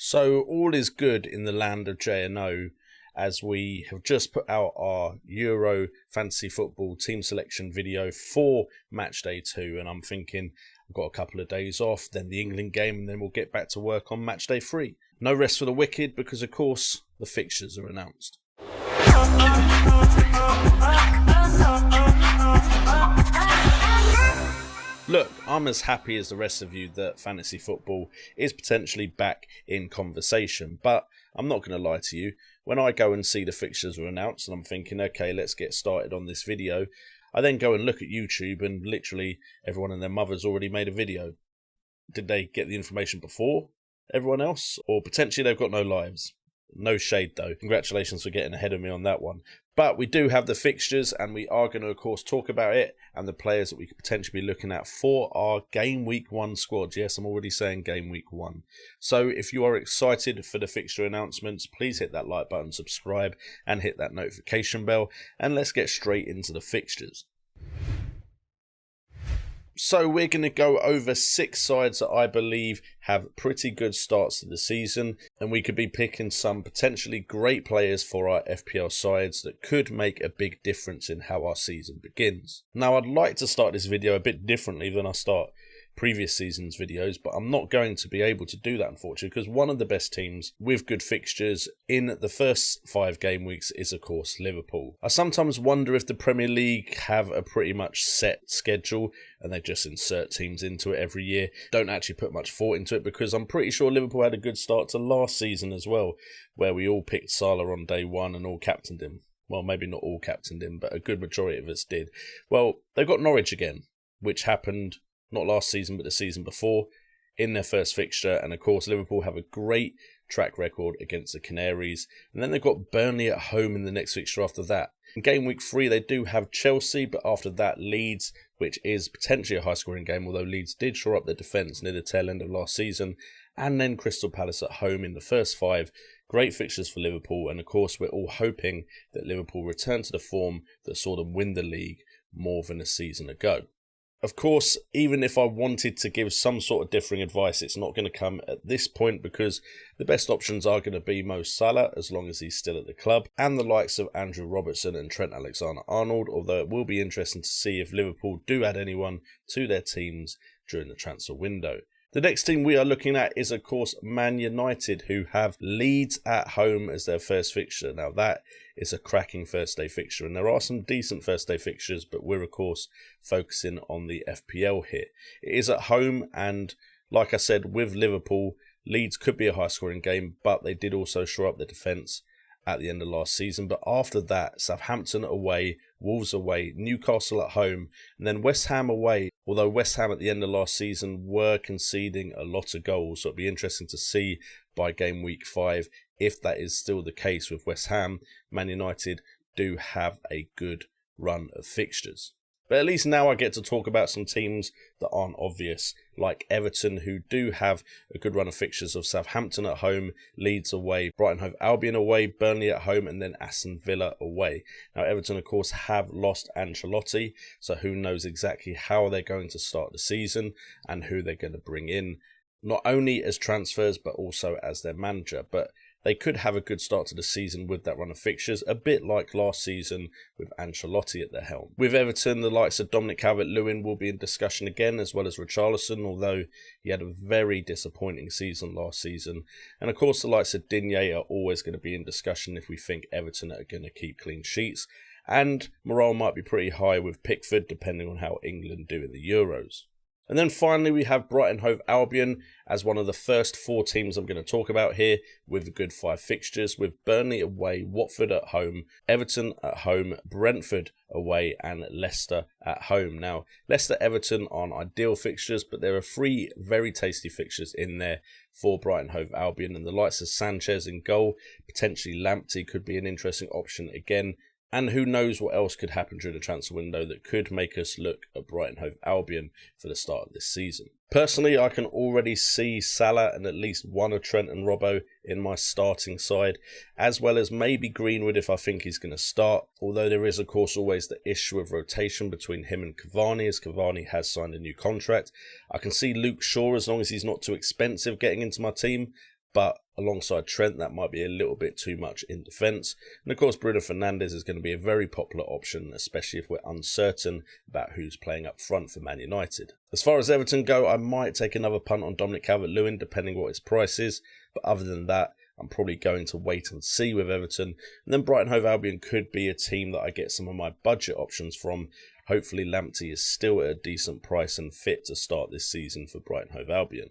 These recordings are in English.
So all is good in the land of J&O as we have just put out our Euro Fantasy Football team selection video for match day 2, and I'm thinking I've got a couple of days off, then the England game, and then we'll get back to work on match day 3. No rest for the wicked because of course the fixtures are announced. Look, I'm as happy as the rest of you that fantasy football is potentially back in conversation, but I'm not going to lie to you. When I go and see the fixtures are announced and I'm thinking, okay, let's get started on this video, I then go and look at YouTube and literally everyone and their mother's already made a video. Did they get the information before everyone else? Or potentially they've got no lives? No shade though. Congratulations for getting ahead of me on that one. But we do have the fixtures and we are going to of course talk about it and the players that we could potentially be looking at for our Game Week 1 squad. Yes, I'm already saying Game Week 1. So if you are excited for the fixture announcements, please hit that like button, subscribe and hit that notification bell, and let's get straight into the fixtures. So we're going to go over 6 sides that I believe have pretty good starts to the season, and we could be picking some potentially great players for our FPL sides that could make a big difference in how our season begins. Now I'd like to start this video a bit differently than I start previous season's videos, but I'm not going to be able to do that unfortunately, because one of the best teams with good fixtures in the first 5 game weeks is of course Liverpool. I sometimes wonder if the Premier League have a pretty much set schedule and they just insert teams into it every year, don't actually put much thought into it, because I'm pretty sure Liverpool had a good start to last season as well, where we all picked Salah on day 1 and all captained him. Well, maybe not all captained him, but a good majority of us did. Well, they've got Norwich again, which happened not last season, but the season before, in their first fixture. And of course, Liverpool have a great track record against the Canaries. And then they've got Burnley at home in the next fixture after that. In Game Week 3, they do have Chelsea, but after that, Leeds, which is potentially a high-scoring game, although Leeds did shore up their defence near the tail end of last season. And then Crystal Palace at home in the first 5. Great fixtures for Liverpool. And of course, we're all hoping that Liverpool return to the form that saw them win the league more than a season ago. Of course, even if I wanted to give some sort of differing advice, it's not going to come at this point, because the best options are going to be Mo Salah, as long as he's still at the club, and the likes of Andrew Robertson and Trent Alexander-Arnold, although it will be interesting to see if Liverpool do add anyone to their teams during the transfer window. The next team we are looking at is, of course, Man United, who have Leeds at home as their first fixture. Now, that is a cracking first day fixture, and there are some decent first day fixtures, but we're, of course, focusing on the FPL here. It is at home, and like I said, with Liverpool, Leeds could be a high-scoring game, but they did also shore up the defence at the end of last season. But after that, Southampton away, Wolves away, Newcastle at home, and then West Ham away. Although West Ham at the end of last season were conceding a lot of goals, so it'll be interesting to see by Game Week 5 if that is still the case with West Ham. Man United do have a good run of fixtures. But at least now I get to talk about some teams that aren't obvious, like Everton, who do have a good run of fixtures of Southampton at home, Leeds away, Brighton Hove Albion away, Burnley at home, and then Aston Villa away. Now Everton, of course, have lost Ancelotti, so who knows exactly how they're going to start the season and who they're going to bring in, not only as transfers but also as their manager. But they could have a good start to the season with that run of fixtures, a bit like last season with Ancelotti at the helm. With Everton, the likes of Dominic Calvert-Lewin will be in discussion again, as well as Richarlison, although he had a very disappointing season last season. And of course, the likes of Digne are always going to be in discussion if we think Everton are going to keep clean sheets. And morale might be pretty high with Pickford, depending on how England do in the Euros. And then finally, we have Brighton Hove Albion as one of the first 4 teams I'm going to talk about here, with the good 5 fixtures, with Burnley away, Watford at home, Everton at home, Brentford away, and Leicester at home. Now, Leicester-Everton aren't ideal fixtures, but there are 3 very tasty fixtures in there for Brighton Hove Albion, and the likes of Sanchez in goal, potentially Lamptey could be an interesting option again. And who knows what else could happen during the transfer window that could make us look at Brighton Hove Albion for the start of this season. Personally, I can already see Salah and at least one of Trent and Robbo in my starting side, as well as maybe Greenwood if I think he's going to start, although there is of course always the issue of rotation between him and Cavani, as Cavani has signed a new contract. I can see Luke Shaw, as long as he's not too expensive, getting into my team, but Alongside Trent, that might be a little bit too much in defence. And of course, Bruno Fernandes is going to be a very popular option, especially if we're uncertain about who's playing up front for Man United. As far as Everton go, I might take another punt on Dominic Calvert-Lewin, depending what his price is. But other than that, I'm probably going to wait and see with Everton. And then Brighton Hove Albion could be a team that I get some of my budget options from. Hopefully Lamptey is still at a decent price and fit to start this season for Brighton Hove Albion.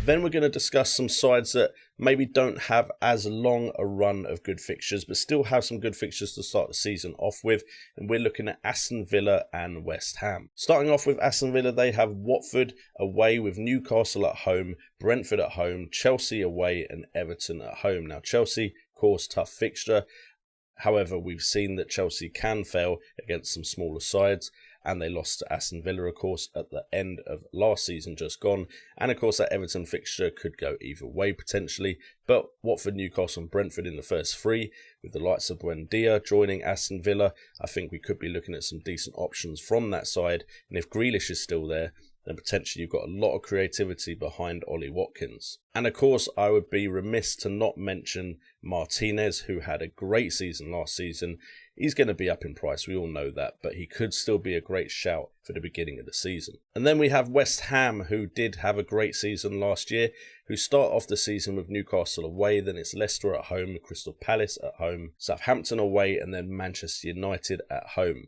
Then we're going to discuss some sides that maybe don't have as long a run of good fixtures, but still have some good fixtures to start the season off with. And we're looking at Aston Villa and West Ham. Starting off with Aston Villa, they have Watford away with Newcastle at home, Brentford at home, Chelsea away and Everton at home. Now Chelsea, of course, tough fixture. However, we've seen that Chelsea can fail against some smaller sides. And they lost to Aston Villa, of course, at the end of last season just gone. And of course, that Everton fixture could go either way potentially. But Watford, Newcastle and Brentford in the first three, with the likes of Buendia joining Aston Villa, I think we could be looking at some decent options from that side. And if Grealish is still there, then potentially you've got a lot of creativity behind Ollie Watkins. And of course, I would be remiss to not mention Martinez, who had a great season last season. He's going to be up in price, we all know that, but he could still be a great shout for the beginning of the season. And then we have West Ham, who did have a great season last year, who start off the season with Newcastle away, then it's Leicester at home, Crystal Palace at home, Southampton away, and then Manchester United at home.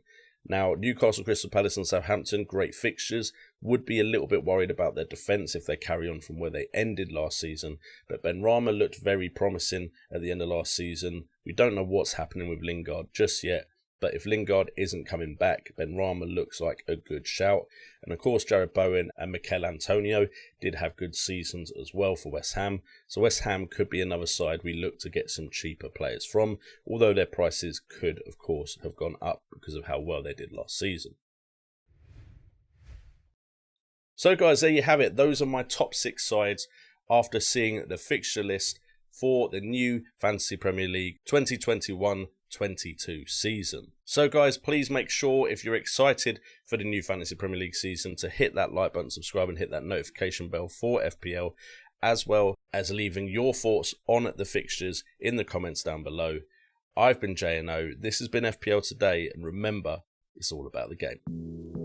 Now, Newcastle, Crystal Palace and Southampton, great fixtures. Would be a little bit worried about their defence if they carry on from where they ended last season. But Benrahma looked very promising at the end of last season. We don't know what's happening with Lingard just yet. But if Lingard isn't coming back, Benrahma looks like a good shout. And of course, Jared Bowen and Mikel Antonio did have good seasons as well for West Ham. So West Ham could be another side we look to get some cheaper players from, although their prices could, of course, have gone up because of how well they did last season. So guys, there you have it. Those are my top 6 sides after seeing the fixture list for the new Fantasy Premier League 2021-22 season. So guys, please make sure if you're excited for the new Fantasy Premier League season to hit that like button, subscribe and hit that notification bell for FPL, as well as leaving your thoughts on the fixtures in the comments down below. I've been JNO, this has been FPL Today, and remember, it's all about the game.